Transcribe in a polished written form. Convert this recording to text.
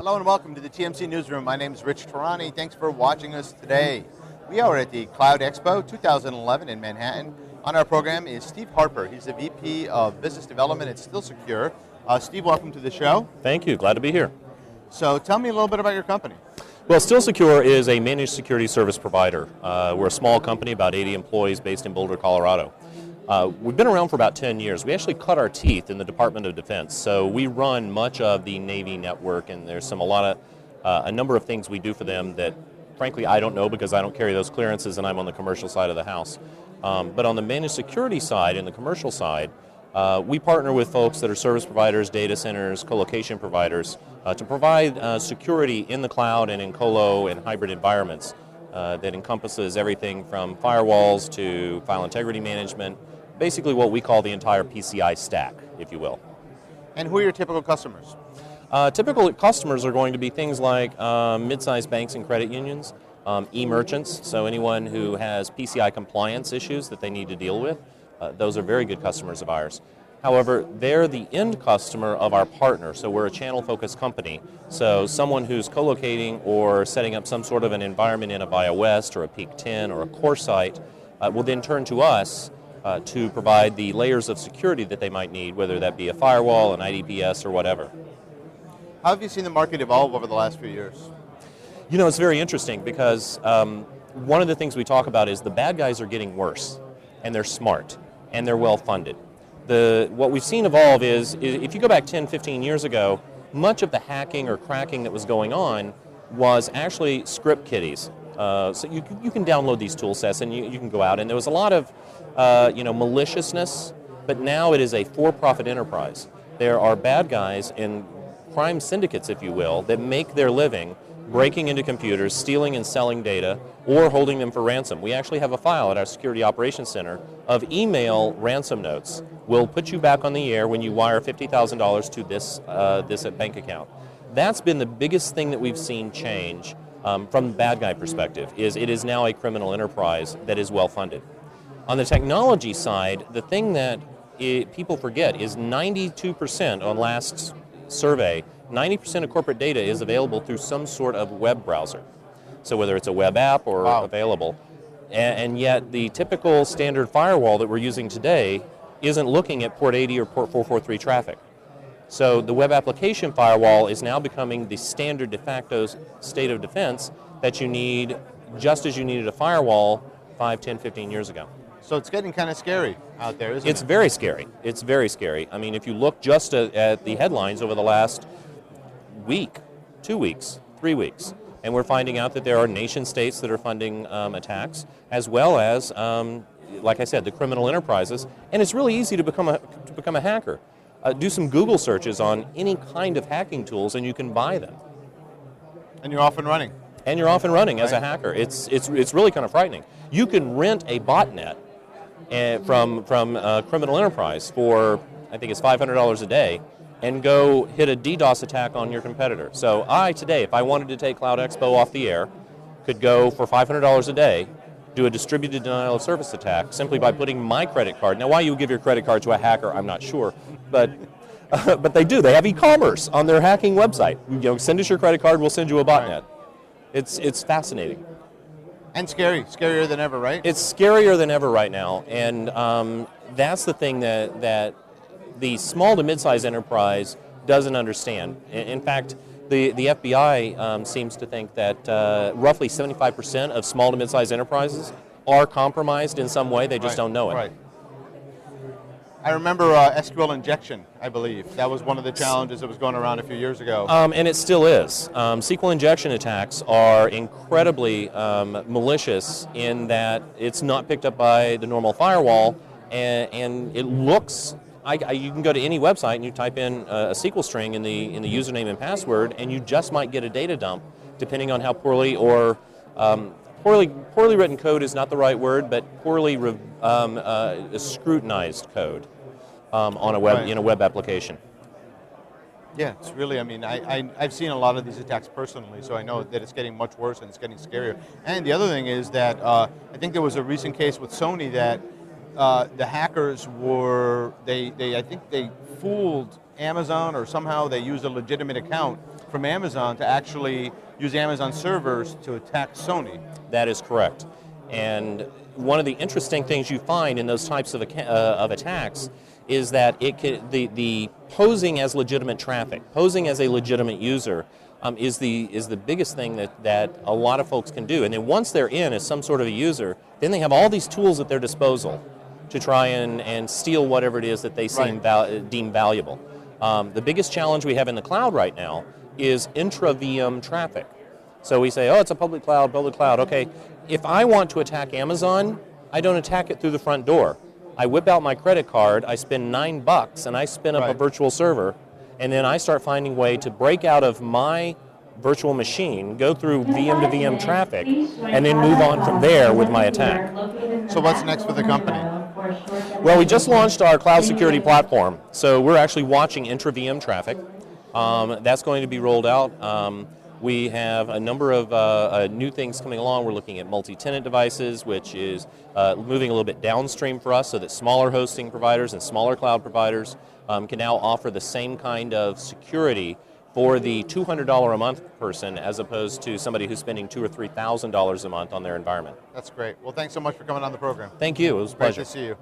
Hello and welcome to the TMC Newsroom. My name is Rich Tehrani. Thanks for watching us today. We are at the Cloud Expo 2011 in Manhattan. On our program is Steve Harper. He's the VP of Business Development at StillSecure. Steve, welcome to the show. Thank you. Glad to be here. So tell me a little bit about your company. Well, StillSecure is a managed security service provider. We're a small company, about 80 employees based in Boulder, Colorado. We've been around for about 10 years. We actually cut our teeth in the Department of Defense, so we run much of the Navy network, and there's a number of things we do for them that, frankly, I don't know because I don't carry those clearances and I'm on the commercial side of the house. But on the managed security side and the commercial side, we partner with folks that are service providers, data centers, co-location providers to provide security in the cloud and in colo and hybrid environments that encompasses everything from firewalls to file integrity management, basically what we call the entire PCI stack, if you will. And who are your typical customers? Typical customers are going to be things like mid-sized banks and credit unions, e-merchants, so anyone who has PCI compliance issues that they need to deal with. Those are very good customers of ours. However, they're the end customer of our partner, so we're a channel-focused company. So someone who's co-locating or setting up some sort of an environment in a Via West or a Peak 10 or a core site will then turn to us to provide the layers of security that they might need, whether that be a firewall, an IDPS, or whatever. How have you seen the market evolve over the last few years? You know, it's very interesting because one of the things we talk about is the bad guys are getting worse, and they're smart, and they're well-funded. What we've seen evolve is if you go back 10, 15 years ago, much of the hacking or cracking that was going on was actually script kiddies. So you can download these tool sets and you can go out, and there was a lot of maliciousness, but now it is a for-profit enterprise. There are bad guys and crime syndicates, if you will, that make their living breaking into computers, stealing and selling data, or holding them for ransom. We actually have a file at our Security Operations Center of email ransom notes. We'll put you back on the air when you wire $50,000 to this bank account. That's been the biggest thing that we've seen change from the bad guy perspective, is it is now a criminal enterprise that is well-funded. On the technology side, the thing that people forget is 92% on last survey, 90% of corporate data is available through some sort of web browser. So whether it's a web app or available, and yet the typical standard firewall that we're using today isn't looking at port 80 or port 443 traffic. So the web application firewall is now becoming the standard de facto state of defense that you need just as you needed a firewall 5, 10, 15 years ago. So it's getting kind of scary out there, isn't it? It's very scary. It's very scary. I mean, if you look just at the headlines over the last week, 2 weeks, 3 weeks, and we're finding out that there are nation states that are funding attacks, as well as, like I said, the criminal enterprises. And it's really easy to become a hacker. Do some Google searches on any kind of hacking tools, and you can buy them. And you're off and running. And you're off and running as a hacker. It's really kind of frightening. You can rent a botnet from a criminal enterprise for, I think it's $500 a day, and go hit a DDoS attack on your competitor. So I, today, if I wanted to take Cloud Expo off the air, could go for $500 a day, do a distributed denial of service attack simply by putting my credit card. Now, why you would give your credit card to a hacker, I'm not sure, but they do. They have e-commerce on their hacking website. Send us your credit card, we'll send you a botnet. It's fascinating. And scarier than ever, right? It's scarier than ever right now, and that's the thing that the small to mid-sized enterprise doesn't understand. In fact, the FBI seems to think that roughly 75% of small to mid-sized enterprises are compromised in some way, they just don't know it. Right. I remember SQL Injection, I believe. That was one of the challenges that was going around a few years ago. And it still is. SQL injection attacks are incredibly malicious in that it's not picked up by the normal firewall, and it looks, you can go to any website and you type in a SQL string in the username and password, and you just might get a data dump, depending on how poorly or poorly written code is not the right word, but poorly scrutinized code on a web, in a web application. Yeah, it's really, I mean, I've seen a lot of these attacks personally, so I know that it's getting much worse and it's getting scarier. And the other thing is that I think there was a recent case with Sony that the hackers were, I think they fooled Amazon, or somehow they used a legitimate account from Amazon to actually use Amazon servers to attack Sony. That is correct. And one of the interesting things you find in those types of attacks is that the posing as legitimate traffic, posing as a legitimate user, is the biggest thing that a lot of folks can do. And then once they're in as some sort of a user, then they have all these tools at their disposal to try and steal whatever it is that they deem valuable. The biggest challenge we have in the cloud right now is intra-VM traffic. So we say, oh, it's a public cloud. Okay, if I want to attack Amazon, I don't attack it through the front door. I whip out my credit card, I spend $9, and I spin up a virtual server, and then I start finding a way to break out of my virtual machine, go through VM to VM traffic, and then move on from there with my attack. So what's next for the company? Well, we just launched our cloud security platform, so we're actually watching intra-VM traffic. That's going to be rolled out. We have a number of new things coming along. We're looking at multi-tenant devices, which is moving a little bit downstream for us so that smaller hosting providers and smaller cloud providers can now offer the same kind of security for the $200 a month person as opposed to somebody who's spending $2,000 or $3,000 a month on their environment. That's great. Well, thanks so much for coming on the program. Thank you. It was a pleasure. Great to see you.